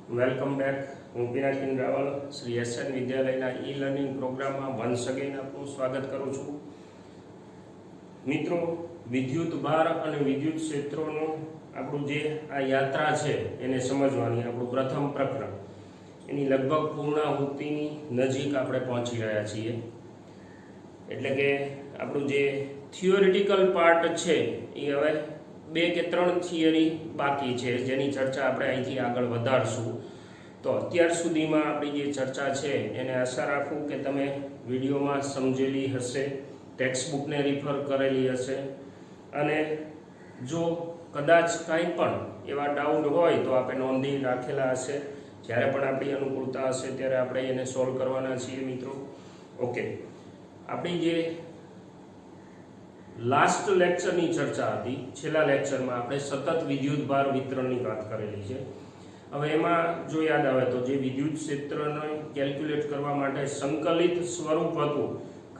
Welcome back. હું Pinakin Raval Shri SN વિદ્યાલયના e learning પ્રોગ્રામમાં વન્સ અગેન આપનું સ્વાગત કરું છું. મિત્રો, વિદ્યુત ભાર અને વિદ્યુત ક્ષેત્રોનું આપણું જે આ યાત્રા છે એને સમજવાની આપણું પ્રથમ પ્રકરણ એની લગભગ પૂર્ણાહુતિની નજીક આપણે પહોંચી રહ્યા છીએ. એટલે કે આપણું જે થિયોરિટિકલ પાર્ટ છે એ હવે 2 કે 3 થિયરી બાકી છે જેની ચર્ચા આપણે અહીંથી આગળ વધારશું. તો અત્યાર સુધીમાં આપણી જે ચર્ચા છે એને આશા રાખું કે તમે વિડીયોમાં સમજેલી હશે, ટેક્સ્ટ બુકને રિફર કરેલી હશે, અને જો કદાચ કાંઈ પણ એવા ડાઉટ હોય તો આપણે નોંધી રાખેલા હશે. જ્યારે પણ આપણી અનુકૂળતા હશે ત્યારે આપણે એને સોલ્વ કરવાના છીએ મિત્રો. ઓકે, આપણી જે લાસ્ટ લેક્ચરની ચર્ચા હતી, છેલ્લા લેક્ચરમાં આપણે સતત વિદ્યુત ભાર વિતરણની વાત કરેલી છે. હવે એમાં જો યાદ આવે તો જે વિદ્યુત ક્ષેત્રને કેલ્ક્યુલેટ કરવા માટે સંકલિત સ્વરૂપ હતું,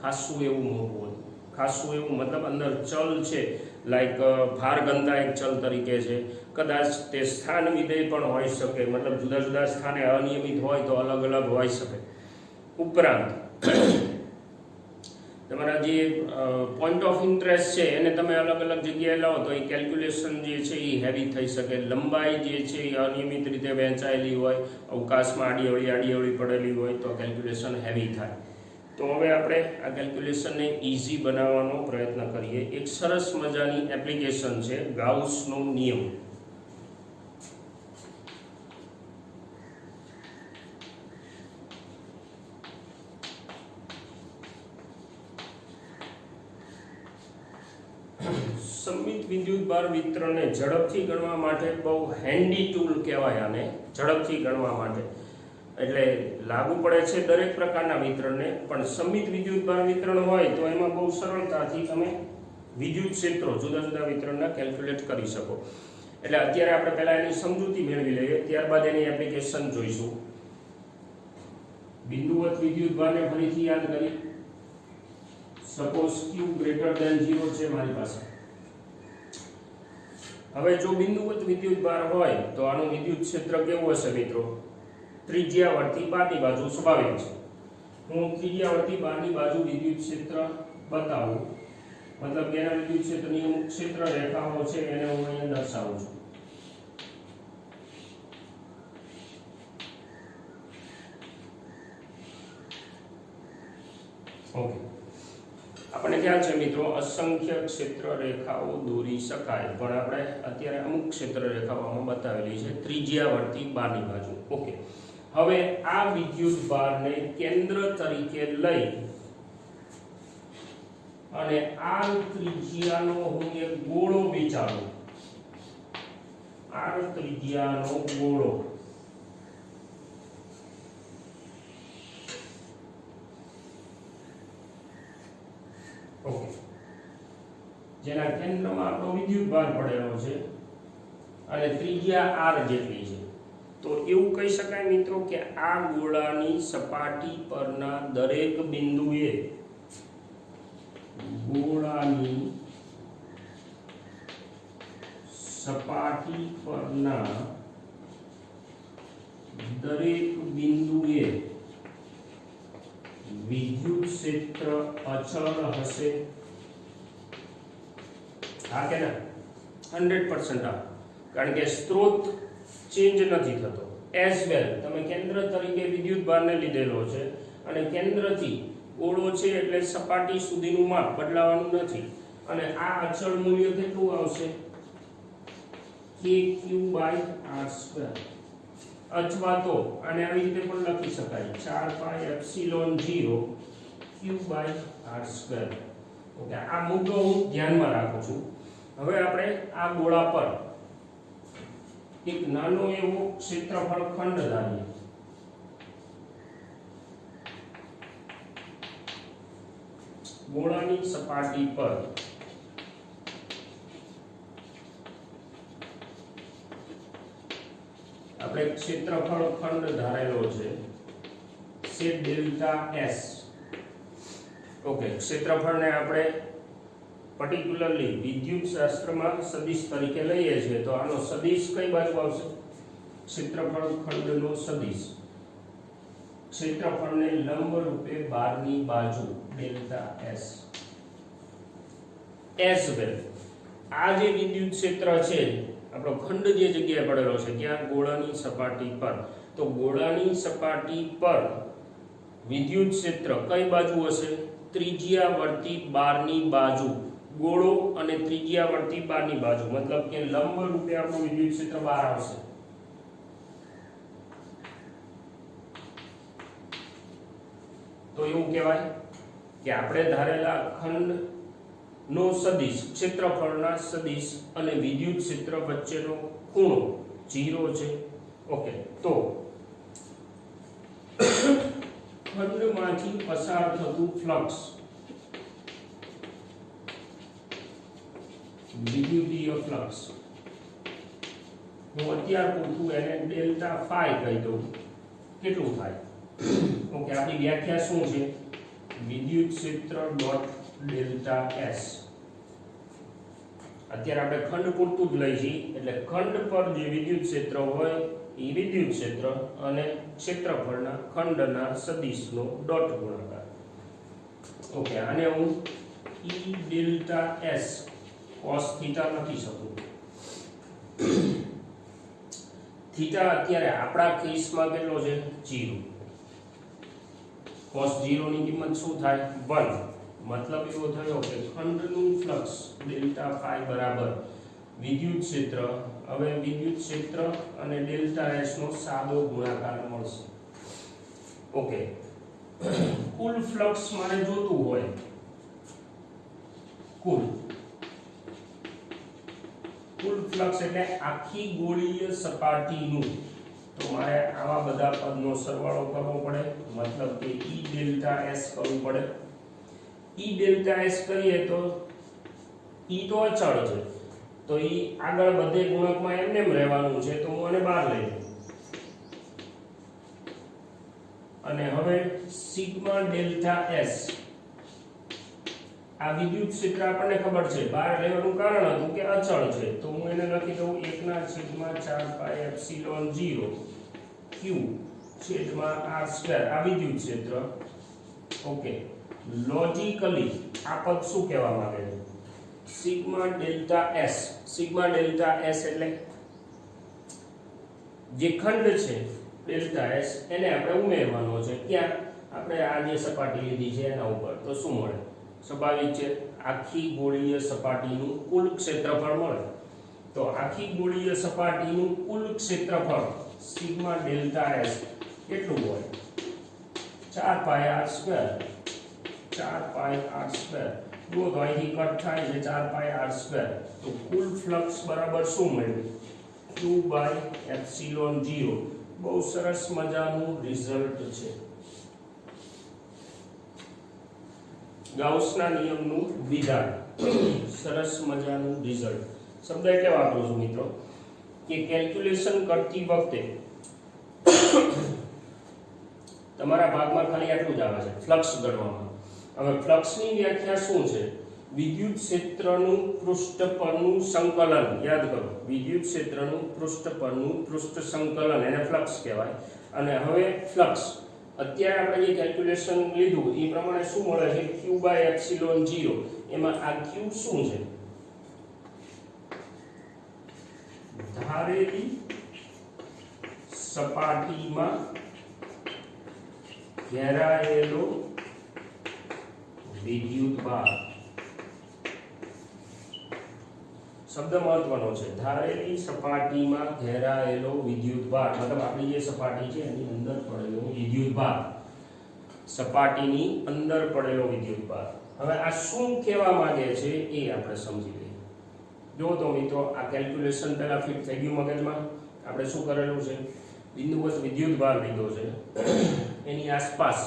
ખાસું એવું મોટું હતું. ખાસું એવું મતલબ અંદર ચલ છે, લાઈક ભાર ઘનતા એક ચલ તરીકે છે, કદાચ તે સ્થાન વિધેય પણ હોઈ શકે, મતલબ જુદા જુદા સ્થાને અનિયમિત હોય તો અલગ અલગ હોઈ શકે. ઉપરાંત તમારા જે પોઈન્ટ ઓફ ઇન્ટરેસ્ટ છે એને તમે અલગ અલગ જગ્યાએ લાવો તો એ કેલ્ક્યુલેશન જે છે એ હેવી થઈ શકે. લંબાઈ જે છે એ અનિયમિત રીતે વહેંચાયેલી હોય, અવકાશમાં આડીઅવળી પડેલી હોય તો કેલ્ક્યુલેશન હેવી થાય. તો હવે આપણે આ કેલ્ક્યુલેશનને ઇઝી બનાવવાનો પ્રયત્ન કરીએ. એક સરસ મજાની એપ્લિકેશન છે ગાઉસનો નિયમ. સંમિત વિદ્યુત ભાર વિતરણને ઝડપથી ગણવા માટે બહુ હેન્ડી ટૂલ કહેવાય આને. ઝડપથી ગણવા માટે એટલે લાગુ પડે છે દરેક પ્રકારના વિતરણને, પણ સંમિત વિદ્યુત ભાર વિતરણ હોય તો એમાં બહુ સરળતાથી તમે વિદ્યુત ક્ષેત્રો જુદા જુદા વિતરણના કેલ્ક્યુલેટ કરી શકો. એટલે અત્યારે આપણે પહેલા એની સમજૂતી મેળવી લઈએ, ત્યારબાદ એની એપ્લિકેશન જોઈશું. બિંદુવત વિદ્યુત ભારને ફરીથી યાદ કરી. સપોઝ Q ગ્રેટર ધેન 0 છે મારી પાસે. હવે જો બિંદુવત વિદ્યુત ભાર હોય તો આનું વિદ્યુત ક્ષેત્ર કેવું હશે મિત્રો? ત્રિજ્યાવર્તી બહારની બાજુ સ્વાભાવિક છે. હું ત્રિજ્યાવર્તી બહારની બાજુ વિદ્યુત ક્ષેત્ર બતાવું, મતલબ કે એના વિદ્યુત ક્ષેત્રની અમુક ક્ષેત્ર રેખાઓ છે એને હું અહીંયા દર્શાવું છું. ઓકે, આપણે ખ્યાલ છે મિત્રો અસંખ્ય ક્ષેત્ર રેખાઓ દોરી શકાય, પણ આપણે અત્યારે અમુક ક્ષેત્ર રેખાઓમાં બતાવેલી છે ત્રિજ્યાવર્તી બહારની બાજુ. ઓકે, હવે આ વિદ્યુત ભારને કેન્દ્ર તરીકે લઈ અને આ ત્રિજ્યાનો હું એક ગોળો વિચારું. આ ત્રિજ્યાનો ગોળો જેના કેન્દ્રમાં આપણો વિદ્યુત ભાર પડેલો છે અને ત્રિજ્યા r જેટલી છે. તો એવું કહી શકાય મિત્રો કે આ ગોળાની સપાટી પરના દરેક બિંદુએ ગોળાની સપાટી પરના દરેક બિંદુએ વિદ્યુત ક્ષેત્ર અચળ હશે. હા કે ના? 100% આ, કારણ કે સ્ત્રોત ચેન્જ નથી થતો. એઝ વેલ તમે કેન્દ્ર તરીકે વિદ્યુત ભારને લીધેલો છે અને કેન્દ્રથી ગોળો છે એટલે સપાટી સુધીનું માપ બદલાવાનું નથી, અને આ અચળ મૂલ્ય કેટલું આવશે? kq/r². અથવા તો આને આવી રીતે પણ લખી શકાય 4πε0 q/r². ઓકે, આ મુદ્દો હું ધ્યાનમાં રાખું છું. હવે આપણે આ ગોળા પર એક નાનો એવો ક્ષેત્રફળ ખંડ ધારીએ. ગોળાની સપાટી પર આપણે ક્ષેત્રફળ ખંડ ધારેલો છે સેટ ડેલ્ટા s. ઓકે, ક્ષેત્રફળને આપણે પર્ટિક્યુલરલી વિદ્યુત શાસ્ત્રમાં સદિશ તરીકે લઈએ છીએ, તો આનો સદિશ કઈ બાજુ આવશે? ક્ષેત્રફળ ખંડનો સદિશ ક્ષેત્રફળને લંબ રૂપે બહારની બાજુ ડેલ્ટા એસ એસ વેલ આ જે વિદ્યુત ક્ષેત્ર છે આપણો ખંડ જે જગ્યાએ પડેલો છે ત્યાં ગોળાની સપાટી પર, તો ગોળાની સપાટી પર વિદ્યુત ક્ષેત્ર કઈ બાજુ હશે? ત્રિજ્યાવર્તી બહારની બાજુ. ગોળો અને ત્રિજ્યાવર્તી બહારની બાજુ મતલબ કે લંબ રૂપે આપણું વિદ્યુત ક્ષેત્ર બહાર આવશે. તો એવું કહેવાય કે આપણે ધારેલા ખંડ નો સદિશ ક્ષેત્રફળના સદિશ અને વિદ્યુત ક્ષેત્ર વચ્ચેનો ખૂણો 0 છે. ઓકે, તો ખંડમાંથી પસાર થતું ફ્લક્સ વિદ્યુતીય ફ્લક્સ હું અત્યાર પૂરતું એને ડેલ્ટા ફાઈ કહી દઉં. કેટલું થાય? ઓકે, આપણી વ્યાખ્યા શું છે? વિદ્યુત ક્ષેત્ર ડોટ ડેલ્ટા એસ. અત્યારે આપણે ખંડ પૂરતું જ લઈ છીએ એટલે ખંડ પર જે વિદ્યુત ક્ષેત્ર હોય એ વિદ્યુત ક્ષેત્ર અને ક્ષેત્રફળના ખંડના સદિશનો ડોટ ગુણાકાર. ઓકે, આને હું E delta S cos theta લખી શકું. થીટા અત્યારે આપણા કેસમાં કેટલો છે? 0. cos 0 ની કિંમત શું થાય? 1. મતલબ એવો થયો કે ખંડનું ફ્લક્સ ડેલ્ટા ફાઈ બરાબર વિદ્યુત ક્ષેત્ર. હવે વિદ્યુત ક્ષેત્ર અને ડેલ્ટા એસ નો સાદો ગુણાકાર મળશે. ઓકે, કુલ ફ્લક્સ મારે જોતું હોય, કુલ ફ્લક્સ એટલે આખી ગોળીય સપાટીનું, તો મારે આવા બધા પદનો સરવાળો કરવો પડે. મતલબ કે E ડેલ્ટા S કરવું પડે. E ડેલ્ટા S કરીએ તો E તો અચળ છે, તો E આગળ બધે ગુણકમાં એમને એમ રહેવાનું છે, તો હું આને બહાર લઈ લઉં. અને હવે સિગ્મા ડેલ્ટા S આ વિદ્યુત ક્ષેત્ર આપણને ખબર છે, બહાર લેવાનું કારણ હતું કે અચળ છે, તો હું એને લખી દઉં 1/4 પાઈ એપ્સિલોન 0 q છેદમાં r2 આ વિદ્યુત ક્ષેત્ર. ઓકે, લોજિકલી આ પદ શું કહેવા માંગે છે? Sigma delta S. Sigma delta S એટલે જે ખંડ છે ડેલ્ટા S એને આપણે ઉમેરવાનો છે. ક્યાં? આપણે આ જે સપાટી લીધી છે એના ઉપર. તો શું મળે? સ્વાભાવિક છે, આખી ગોળીય સપાટીનું કુલ ક્ષેત્રફળ મળે. તો આખી ગોળીય સપાટીનું કુલ ક્ષેત્રફળ સિગ્મા ડેલ્ટા S કેટલું હોય? 4 પાઈ r2. 4 પાઈ r2 જો તો અહીંથી કટ થાય છે 4 પાઈ r2. તો કુલ ફ્લક્સ બરાબર શું મળ્યું? q by epsilon 0. બહુ સરસ મજાનું રિઝલ્ટ છે. ગાઉસના નિયમનું વિધાન. સરસ મજાનું રિઝલ્ટ. શબ્દ એટલે વાપરું છું મિત્રો કે કેલ્ક્યુલેશન કરતી વખતે તમારા ભાગમાં ખાલી આટલું જ આવે છે, ફ્લક્સ ગણવામાં. હવે ફ્લક્સની વ્યાખ્યા શું છે? વિદ્યુત ક્ષેત્રનું પૃષ્ઠ પરનું સંકલન. યાદ કરો, વિદ્યુત ક્ષેત્રનું પૃષ્ઠ પરનું પૃષ્ઠ સંકલન એને ફ્લક્સ કહેવાય. અને હવે ફ્લક્સ અત્યારે આપણે જે કેલ્ક્યુલેશન લીધું એ પ્રમાણે શું મળે છે? q by epsilon 0. એમાં આ q શું છે? ધારેલી સપાટીમાં ઘેરાયેલો વિદ્યુત ભાર. શબ્દ મહત્વનો છે. ધારેલી સપાટીમાં ઘેરાયેલો વિદ્યુત ભાર મતલબ આપણી જે સપાટી છે એની અંદર પડેલો વિદ્યુત ભાર. સપાટીની અંદર પડેલો વિદ્યુત ભાર. હવે આ શું કહેવા માંગે છે એ આપણે સમજી લઈએ. જો તો મિત્રો આ કેલ્ક્યુલેશન પહેલા ફિટ થઈ ગયું મગજમાં. આપણે શું કરેલું છે? બિંદુવત વિદ્યુત ભાર લીધો છે, એની આસપાસ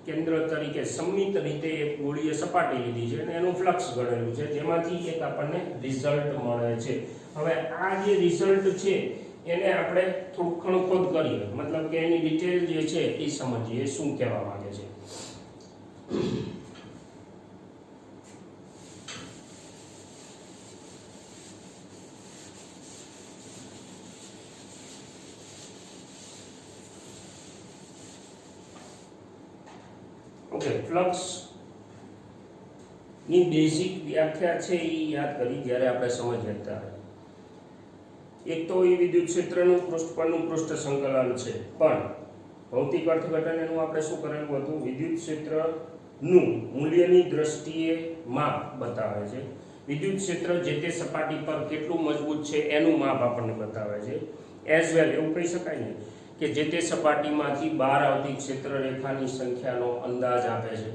કેન્દ્ર તરીકે સમમિત રીતે એક ગોળીય સપાટી લીધી છે અને એનું ફ્લક્સ ગણેલું છે, જેમાંથી એક આપણને રિઝલ્ટ મળે છે. હવે આ જે રિઝલ્ટ છે એને આપણે થોડું ખણખોદ કરીએ, મતલબ કે એની ડિટેલ જે છે એ સમજીએ શું કહેવા માંગે છે. ઓકે, ફ્લક્સ ની બેઝિક વ્યાખ્યા છે એ યાદ કરી જ્યારે આપણે સમજતા. એક તો એ વિદ્યુત ક્ષેત્રનું પૃષ્ઠ પરનું પૃષ્ઠ સંકલન છે, પણ ભૌતિક અર્થઘટન એનું આપણે શું કરેલું હતું, વિદ્યુત ક્ષેત્રનું મૂલ્યની દ્રષ્ટિએ માપ બતાવે છે. વિદ્યુત ક્ષેત્ર જે તે સપાટી પર કેટલું મજબૂત છે એનું માપ આપણને બતાવે છે. એઝ વેલ એવું કહી શકાય ને કે જે તે સપાટીમાંથી બહાર આવતી ક્ષેત્ર રેખાની સંખ્યાનો અંદાજ આપે છે.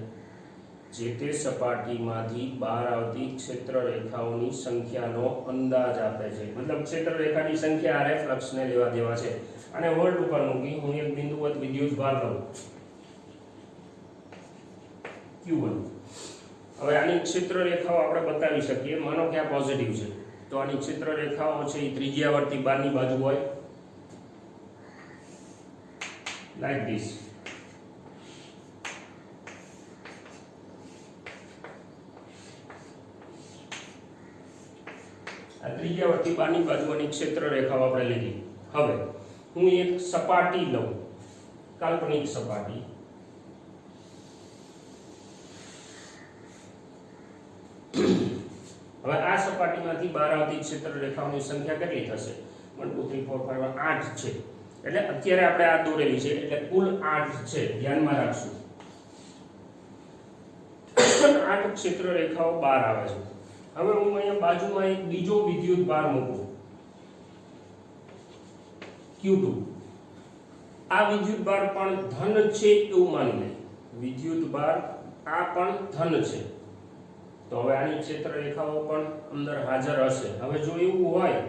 જે તે સપાટીમાંથી બહાર આવતી ક્ષેત્ર રેખાઓની સંખ્યાનો અંદાજ આપે છે. મતલબ ક્ષેત્ર રેખાની સંખ્યા આરે ફ્લક્સને લેવા દેવા છે. અને વર્લ્ડ ઉપર મૂકી હું એક બિંદુવત વિદ્યુત ભાર લઉં Q1. હવે આની ક્ષેત્ર રેખાઓ આપણે બતાવી શકીએ. માનો કે આ પોઝિટિવ છે તો આની ક્ષેત્ર રેખાઓ છે એ ત્રિજ્યાવર્તી બારની બાજુ હોય લાઈક ધીસ. આ ત્રિજ્યાવર્તી બારની બાજુની ક્ષેત્ર રેખાઓ આપણે લીધી. હવે હું એક સપાટી લઉં, કાલ્પનિક સપાટી. હવે આ સપાટીમાંથી બહાર આવતી ક્ષેત્ર રેખાઓની સંખ્યા કેટલી થશે? 1 2 3 4 5 8 છે. એટલે અત્યારે આપણે આ દોરેલી છે એટલે કુલ 8 છે. ધ્યાનમાં રાખશું 8 ક્ષેત્ર રેખાઓ બહાર આવે છે. હવે હું અહીંયા બાજુમાં એક બીજો વિદ્યુત ભાર મૂકું Q2. આ વિદ્યુત ભાર પણ ધન છે એવું માની લે. વિદ્યુત ભાર આ પણ ધન છે તો હવે આની ક્ષેત્ર રેખાઓ પણ અંદર હાજર હશે. હવે જો એવું હોય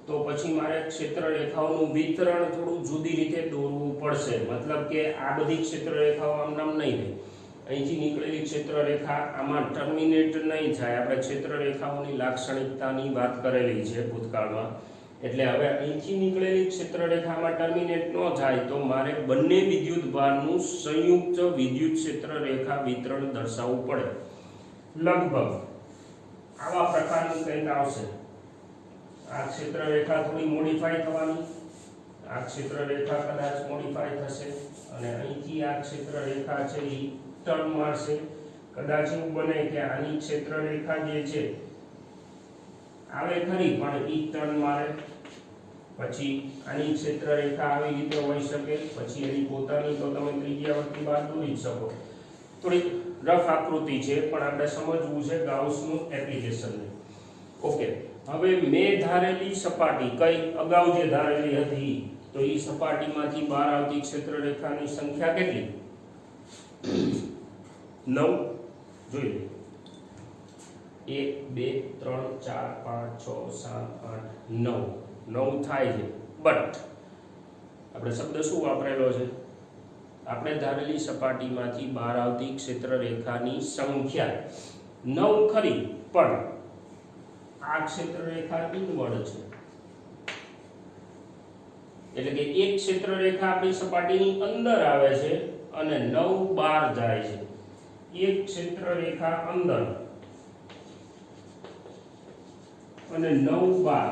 તો પછી મારે ક્ષેત્ર રેખાઓનું વિતરણ થોડું જુદી રીતે દોરવું પડશે. મતલબ કે આ બધી ક્ષેત્ર રેખાઓ આમ નામ નહીં રહે. અહીંથી નીકળેલી ક્ષેત્ર રેખા આમાં ટર્મિનેટ નહીં થાય. આપણે ક્ષેત્ર રેખાઓની લાક્ષણિકતાની વાત કરેલી છે ભૂતકાળમાં. એટલે હવે અહીંથી નીકળેલી ક્ષેત્ર રેખામાં ટર્મિનેટ ન થાય તો મારે બંને વિદ્યુત ભારનું સંયુક્ત વિદ્યુત ક્ષેત્ર રેખા વિતરણ દર્શાવવું પડે. લગભગ આવા પ્રકારનું કંઈક આવશે. આ ક્ષેત્ર રેખા થોડી મોડિફાઈ થવાની, આ ક્ષેત્ર રેખા કદાચ મોડિફાઈ થશે અને અહીંથી આ ક્ષેત્ર રેખા છે એ ટર્ન મારશે. કદાચ એવું બને કે આની ક્ષેત્ર રેખા જે છે આવે ખરી પણ ઈ ટર્ન મારે, પછી આની ક્ષેત્ર રેખા આવી રીતે હોઈ શકે, પછી એની પોતાની તો તમે ત્રિજ્યાવર્તી બાર દોરી શકો. થોડી રફ આકૃતિ છે પણ આપણે સમજવું છે ગાઉસનું એપ્લિકેશન. ઓકે, હવે મેં ધારેલી સપાટી કઈ અગાઉ જે ધારેલી હતી તો એ સપાટીમાંથી બહાર આવતી ક્ષેત્ર રેખાની સંખ્યા કેટલી? 9. જોઈ લો 1 2 3 4 5 6 7 8 9 9 થાય છે. બટ આપણે શબ્દ શું વાપરેલો છે? આપણે ધારેલી સપાટીમાંથી બહાર આવતી ક્ષેત્ર રેખાની સંખ્યા 9 ખરી પણ આ ક્ષેત્ર રેખા ઇનવર્ડ છે. એટલે કે એક ક્ષેત્ર રેખા આપણી સપાટીની અંદર આવે છે અને 9 બહાર જાય છે. એક ક્ષેત્ર રેખા અંદર અને 9 બહાર.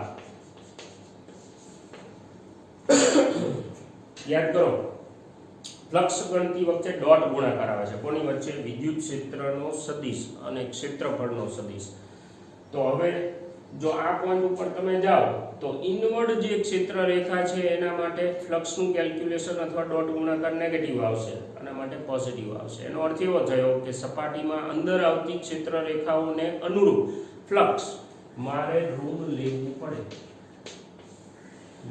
યાદ કરો ફ્લક્સ ગણતી વખતે ડોટ ગુણાકાર આવે છે. કોની વચ્ચે? વિદ્યુત ક્ષેત્રનો સદિશ અને ક્ષેત્રફળનો સદિશ. તો હવે જો આ પોઈન્ટ ઉપર તમે જાઓ તો ઇનવર્ડ જે ક્ષેત્ર રેખા છે એના માટે ફ્લક્સનું કેલ્ક્યુલેશન અથવા ડોટ ગુણાકાર નેગેટિવ આવશે, આના માટે પોઝિટિવ આવશે. એનો અર્થ એવો થયો કે સપાટીમાં અંદર આવતી ક્ષેત્ર રેખાઓને અનુરૂપ ફ્લક્સ મારે ઋણ લેવું પડે.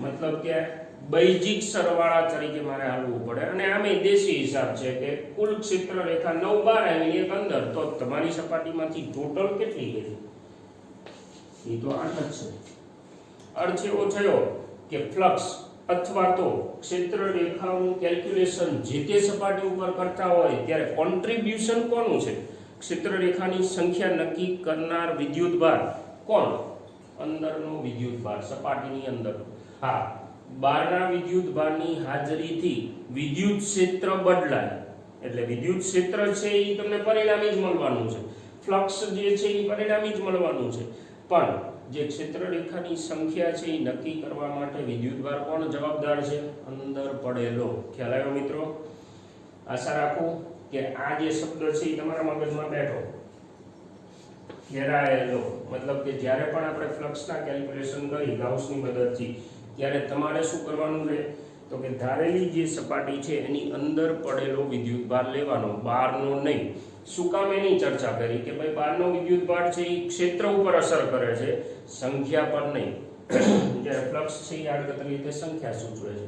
મતલબ કે બેઝિક સરવાળા તરીકે મારે હાલવું પડે. અને આમે દેશી હિસાબ છે કે કુલ ક્ષેત્ર રેખા 9 બહાર આવી એક અંદર, તો તમારી સપાટીમાંથી ટોટલ કેટલી ગઈ? એ તો 8 જ છે. અર્થ એવો થયો કે ફ્લક્સ અથવા તો ક્ષેત્ર રેખાનું કેલ્ક્યુલેશન જે તે સપાટી ઉપર કરતા હોય ત્યારે કોન્ટ્રીબ્યુશન કોનું છે? ક્ષેત્ર રેખાની સંખ્યા નક્કી કરનાર વિદ્યુતભાર કોણ? અંદરનો વિદ્યુતભાર, સપાટીની અંદર. હા, બહારના વિદ્યુતભારની હાજરીથી વિદ્યુત ક્ષેત્ર બદલાય. એટલે વિદ્યુત ક્ષેત્ર છે એ તમને પરિણામી જ મળવાનું છે. ફ્લક્સ જે છે એ પરિણામી જ મળવાનું છે. પણ જે ક્ષેત્ર રેખાની સંખ્યા છે એ નક્કી કરવા માટે વિદ્યુતભાર કોણ જવાબદાર છે? અંદર પડેલો. ખ્યાલ આવ્યો મિત્રો? આશા રાખું કે આ જે શબ્દ છે એ તમારા મગજમાં બેઠો, ઘેરાયેલો, મતલબ કે જ્યારે પણ આપણે ફ્લક્સના કેલ્ક્યુલેશન કરી ગાઉસની મદદથી ત્યારે તમારે શું કરવાનું રહે તો કે ધારેલી જે સપાટી છે એની અંદર પડેલો વિદ્યુતભાર લેવાનો, બહારનો નહીં. શું કામ એની ચર્ચા કરી કે ભાઈ બહારનો વિદ્યુતભાર છે એ ક્ષેત્ર ઉપર અસર કરે છે, સંખ્યા પર નહીં. જ્યારે ફ્લક્સ છે એ આડકતરી રીતે સંખ્યા સૂચવે છે.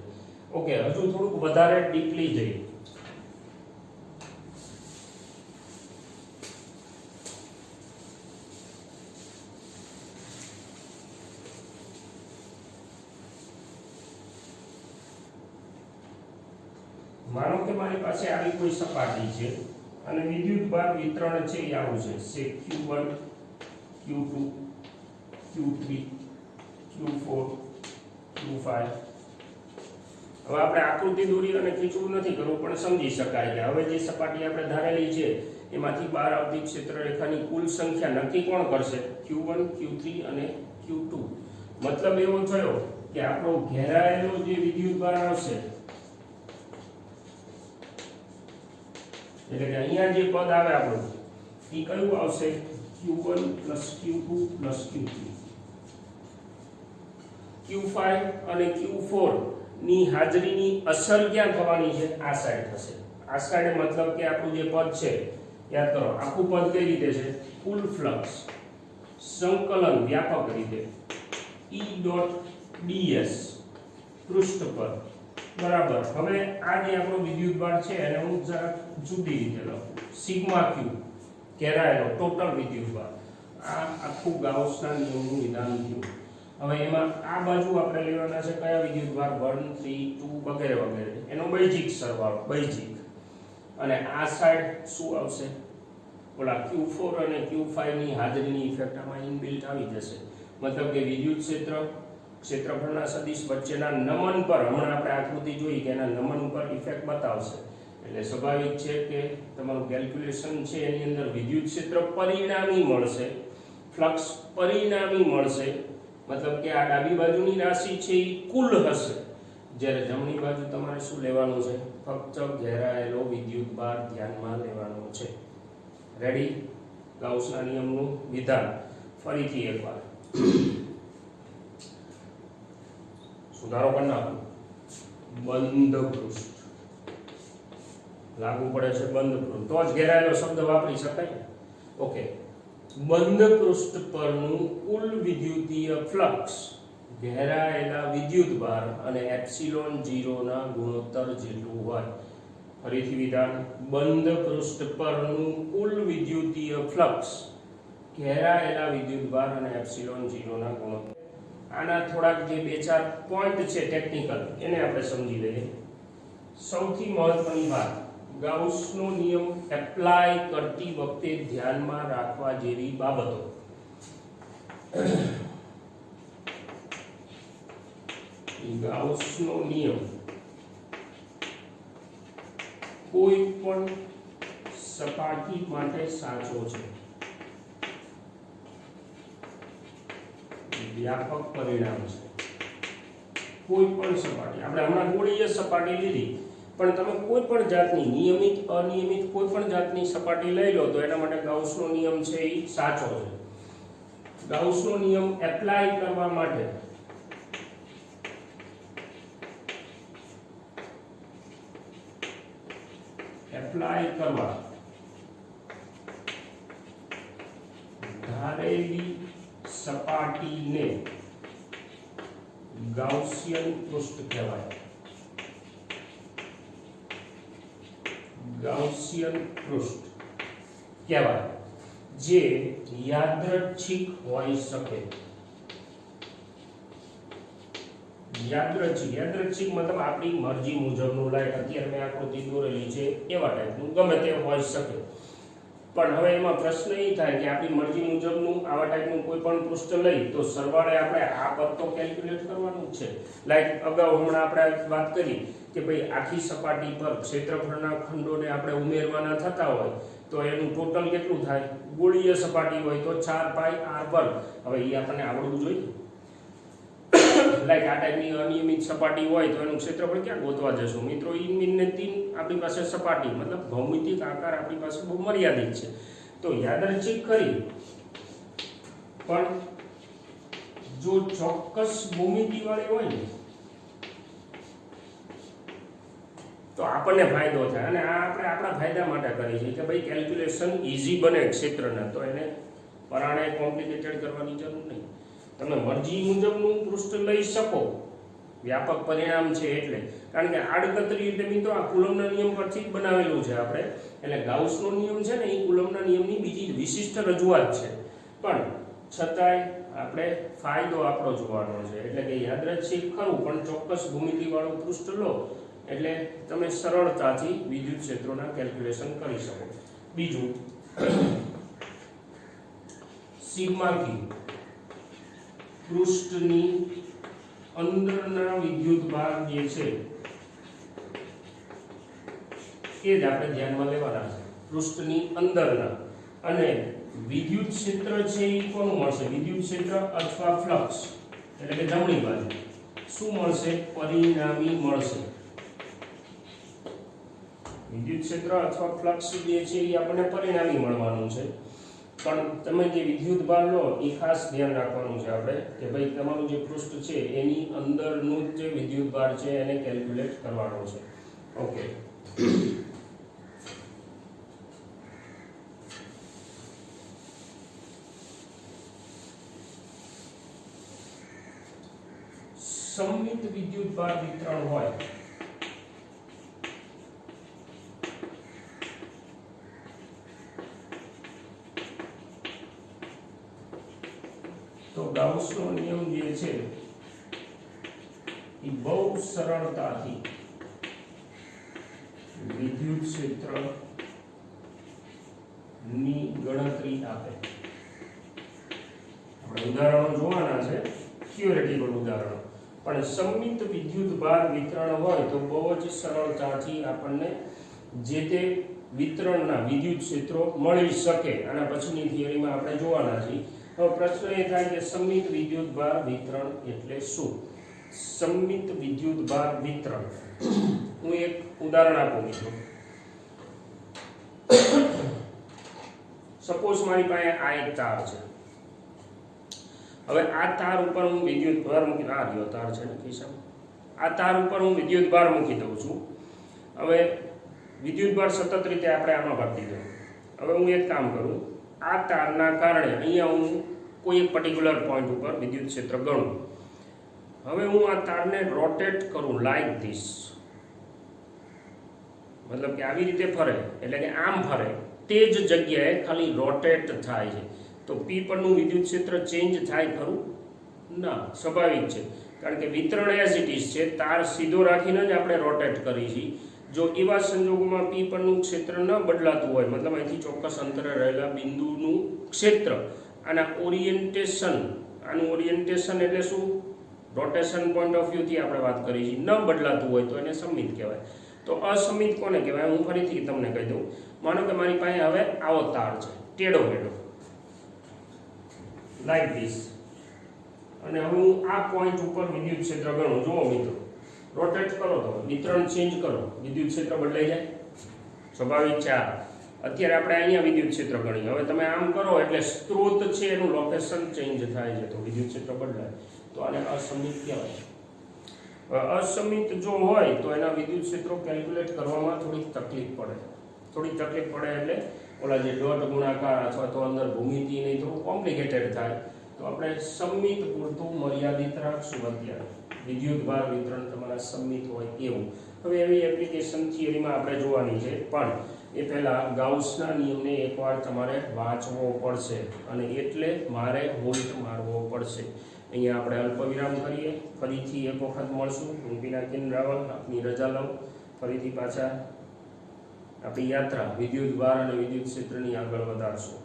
ઓકે, હજુ થોડુંક વધારે ડીપલી જઈએ. માનો કે મારી પાસે આવી કોઈ સપાટી છે અને વિદ્યુતભાર વિતરણ છે એ આવું છે, સે Q1 Q2 Q3 Q4 Q5. હવે આપણે આકૃતિ દોરી અને ખીચવું નથી કરવું, પણ સમજી શકાય કે હવે જે સપાટી આપણે ધારેલી છે એમાંથી બહાર આવતી ક્ષેત્રરેખાની કુલ સંખ્યા નક્કી કોણ કરશે? Q1 Q3 અને Q2. મતલબ એવો થયો કે આપણો ઘેરાયેલો જે વિદ્યુતભાર આવશે, એટલે કે અહીંયા જે પદ આવે આપણું એ કયું આવશે? Q1 Q2 Q3. Q5 અને Q4 ની હાજરીની અસર ક્યાં થવાની છે? આ સાઈડ થશે. આ સાઈડ મતલબ કે આપણું જે પદ છે, યાદ કરો આખું પદ કઈ રીતે છે? કુલ ફ્લક્સ સંકલન વ્યાપક રીતે E.ds પૃષ્ઠ પર બરાબર. હવે આ જે આપણો વિદ્યુતભાર છે એને હું જરા જુદી રીતે લખું, સિગ્મા Q ઘેરાયેલો ટોટલ વિદ્યુતભાર. આ આખું ગાઉસના નિયમનું વિધાન થયું. હવે એમાં આ બાજુ આપણે લેવાના છે કયા વિદ્યુતભાર? 1 3 2 વગેરે વગેરે, એનો બૈજિક સરવાળો, બૈજિક. અને આ સાઈડ શું આવશે? ઓલા Q4 અને Q5 ની હાજરીની ઇફેક્ટ આમાં ઇનબિલ્ટ આવી જશે. મતલબ કે વિદ્યુત ક્ષેત્ર ક્ષેત્રફળના સદિશ વચ્ચેના નમન પર, હમણાં આપણે આકૃતિ જોઈ કે એના નમન ઉપર ઇફેક્ટ બતાવશે. એટલે સ્વાભાવિક છે કે તમારું કેલ્ક્યુલેશન છે એની અંદર વિદ્યુત ક્ષેત્ર પરિણામી મળશે, ફ્લક્સ પરિણામી મળશે. મતલબ કે આ ડાબી બાજુની રાશિ છે એ કુલ હશે, જ્યારે જમણી બાજુ તમારે શું લેવાનું છે? ફક્ત ઘેરાયેલો વિદ્યુતભાર ધ્યાનમાં લેવાનો છે. રેડી? ગાઉસના નિયમનું વિધાન ફરીથી એકવાર સુધારો કરી નાખો. બંધ પૃષ્ઠ લાગુ પડે છે, બંધ પૃષ્ઠ તો જ ઘેરાયેલો શબ્દ વાપરી શકાય. ઓકે, બંધ પૃષ્ઠ પરનું કુલ વિદ્યુતીય ફ્લક્સ ઘેરાયેલા વિદ્યુતભાર અને એપ્સિલોન 0 ના ગુણોત્તર જેટલું હોય. ફરીથી વિધાન, બંધ પૃષ્ઠ પરનું કુલ વિદ્યુતીય ફ્લક્સ ઘેરાયેલા વિદ્યુતભાર અને એપ્સિલોન 0 ના ગુણોત્તર. આના થોડાક જે બે ચાર પોઈન્ટ છે ટેકનિકલ, એને આપણે સમજી લઈએ. સૌથી મહત્વની વાત, ગાઉસનો નિયમ એપ્લાય કરતી વખતે ધ્યાનમાં રાખવા જેવી બાબતો. ગાઉસનો નિયમ કોઈ પણ સપાટી માટે સાચો છે. વ્યાપક પરિણામ છે. કોઈ પણ સપાટી, આપણે હમણાં ગોળીય સપાટી લીધી, પણ તમે કોઈ પણ જાતની નિયમિત અનિયમિત કોઈ પણ જાતની સપાટી લઈ લો તો એના માટે ગાઉસનો નિયમ છે એ સાચો છે. ગાઉસનો નિયમ એપ્લાય કરવા માટે ધારેલી સપાટીને ગાઉસિયન પૃષ્ઠ કહેવાય. ગાઉસિયન પૃષ્ઠ કહેવાય જે યાદચ્છિક હોઈ શકે. યાદચ્છિક મતલબ આપણી મરજી મુજબનું, લાઈક અત્યારે મેં આકૃતિ દોરેલી છે એવા ટાઈપનું ગમે તે હોઈ શકે. પણ હવે એમાં પ્રશ્ન એ થાય કે આપણી મરજી મુજબનું આવા ટાઈપનું કોઈ પણ પૃષ્ઠ લઈ તો સરવાળે આપણે આ પદ તો કેલ્ક્યુલેટ કરવાનું જ છે. લાઈક અગાઉ હમણાં આપણે વાત કરી કે ભાઈ આખી સપાટી પર ક્ષેત્રફળના ખંડોને આપણે ઉમેરવાના થતા હોય તો એનું ટોટલ કેટલું થાય? ગોળીય સપાટી હોય તો 4 પાઈ r વર્ગ. હવે એ આપણને આવડવું જોઈએ. લાઈક આ ટાઈપની અનિયમિત સપાટી હોય તો એનું ક્ષેત્રફળ ક્યાં ગોતવા જશું મિત્રો? ઈન ને તીન આપણી પાસે સપાટી મતલબ ભૌમિતિક આકાર આપણી પાસે બહુ મર્યાદિત છે, તો યાદચ્છિક ખરી પણ જો ચોક્કસ ભૂમિતિ વાળી હોય ને તો આપણને ફાયદો થાય, અને આ આપણે આપણા ફાયદા માટે કરી છે કે ભાઈ કેલ્ક્યુલેશન ઈઝી બને ક્ષેત્રના, તો એને પરાણે કોમ્પ્લિકેટેડ કરવાની જરૂર નહીં. તમે મરજી મુજબનું પૃષ્ઠ લઈ શકો, વ્યાપક પરિણામ છે એટલે, કારણ કે આડકતરી રીતે મિત્રો આ કુલમના નિયમ પરથી જ બનાવેલું છે આપણે, એટલે ગાઉસનો નિયમ છે ને એ કુલમના નિયમની બીજી વિશિષ્ટ રજૂઆત છે, પણ છતાંય આપણે ફાયદો આપણો જોવાનો છે. એટલે કે યાદચ્છિક ખરું પણ ચોક્કસ ભૂમિતિવાળું પૃષ્ઠ લો એટલે તમે સરળતાથી વિદ્યુત ક્ષેત્રોના કેલ્ક્યુલેશન કરી શકો. બીજું સિગ્મા ક્યુ, પૃષ્ઠની અંદરના વિદ્યુત ભાર જે છે એ જ આપણે ધ્યાનમાં લેવાના છે, પૃષ્ઠની અંદરના. અને વિદ્યુત ક્ષેત્ર છે એ કોનું મળશે? વિદ્યુત ક્ષેત્ર અથવા ફ્લક્સ, એટલે કે જમણી બાજુ શું મળશે? પરિણામી મળશે. વિદ્યુત ક્ષેત્ર અથવા ફ્લક્સ જે છે એ આપણને પરિણામી મળવાનું છે, પણ તમે જે વિદ્યુત ભાર લો એ ખાસ ધ્યાન રાખવાનું છે આપણે કે ભાઈ તમારું જે પૃષ્ઠ છે એની અંદરનું જે વિદ્યુત ભાર છે એને કેલ્ક્યુલેટ કરવાનો છે. ઓકે, સમમિત વિદ્યુત ભાર વિતરણ હોય તો ગાઉસનો નિયમ જે છે એ બહુ સરળતાથી વિદ્યુત ક્ષેત્રની ગણતરી આપે. આપણે ઉદાહરણો જોવાના છે, થિયોરેટિકલ ઉદાહરણો, પણ સમમિત વિદ્યુત ભાર વિતરણ હોય તો બહુ જ સરળતાથી આપણને જે તે વિતરણના વિદ્યુત ક્ષેત્રો મળી શકે. અને પછીની થિયરીમાં આપણે જોવાના છીએ. હવે પ્રશ્ન એ થાય કે સમમિત વિદ્યુત ભાર વિતરણ એટલે શું? સમમિત વિદ્યુત ભાર વિતરણ, હું એક ઉદાહરણ આપું મિત્રો. સપોઝ મારી પાસે આ એક તાર છે. હવે આ તાર ઉપર હું વિદ્યુત ભાર મૂકી, આ રહ્યો તાર છે ને ખિસ્સામાં, આ તાર ઉપર હું વિદ્યુત ભાર મૂકી દઉં છું. હવે વિદ્યુત ભાર સતત રીતે આપણે આમાં ભરી દીધો. હવે હું એક કામ કરું, આ તારના કારણે અહીંયા હું કોઈ એક પર્ટિક્યુલર પોઈન્ટ ઉપર વિદ્યુત ક્ષેત્ર ગણું. હવે હું આ તારને રોટેટ કરું લાઈક ધીસ, મતલબ કે આવી રીતે ફરે, એટલે કે આમ ફરે, તે જ જગ્યાએ ખાલી રોટેટ થાય છે. તો પી પરનું વિદ્યુત ક્ષેત્ર ચેન્જ થાય ખરું? ના, સ્વાભાવિક છે, કારણ કે વિતરણ એઝ ઇટ ઇઝ છે. તાર સીધો રાખીને જ આપણે રોટેટ કરી છીએ. જો એવા સંજોગોમાં પી પરનું ક્ષેત્ર ન બદલાતું હોય, મતલબ અહીંથી ચોક્કસ અંતરે રહેલા બિંદુનું ક્ષેત્ર, આના ઓરિએન્ટેશન, આનું ઓરિએન્ટેશન એટલે શું? રોટેશન પોઈન્ટ ઓફ વ્યૂથી આપણે વાત કરી છીએ, ન બદલાતું હોય તો એને સમમિત કહેવાય. તો અસમિત કોને કહેવાય? હું ફરીથી તમને કહી દઉં. માનો કે મારી પાસે હવે આવો તાર છે, ટેઢો મેઢો લાઈક ધીસ, અને હવે હું આ પોઈન્ટ ઉપર વિદ્યુત ક્ષેત્ર ગણું. જુઓ મિત્રો, રોટેટ કરો તો વિતરણ ચેન્જ કરો, વિદ્યુત ક્ષેત્ર બદલાઈ જાય, સ્વાભાવિક છે. અત્યારે આપણે અહીંયા વિદ્યુત ક્ષેત્ર ગણીએ, હવે તમે આમ કરો એટલે સ્ત્રોત છે એનું લોકેશન ચેન્જ થાય છે, તો વિદ્યુત ક્ષેત્ર બદલાય. તો આને અસમિત કહેવાય. અસમિત જો હોય તો એના વિદ્યુત ક્ષેત્રો કેલ્ક્યુલેટ કરવામાં થોડીક તકલીફ પડે. એટલે ઓલા જે ડોટ ગુણાકાર અથવા તો અંદર ભૂમિતિ નહીં, થોડું કોમ્પ્લિકેટેડ થાય. તો આપણે સમમિત પૂરતું મર્યાદિત રાખશું. અત્યારે વિદ્યુત ભાર વિતરણ તમારા સમમિત હોય એવું. હવે એવી એપ્લિકેશન થિયરીમાં આપણે જોવાની છે, પણ એ પહેલાં ગાઉસના નિયમને એકવાર તમારે વાંચવો પડશે, અને એટલે મારે હોલ્ટ મારવો પડશે. અહીંયા આપણે અલ્પવિરામ કરીએ, ફરીથી એક વખત મળશું. હું પિનાકિન રાવલ આપની રજા લઉં. ફરીથી પાછા આપણી યાત્રા વિદ્યુત ભાર અને વિદ્યુત ક્ષેત્રની આગળ વધારશું.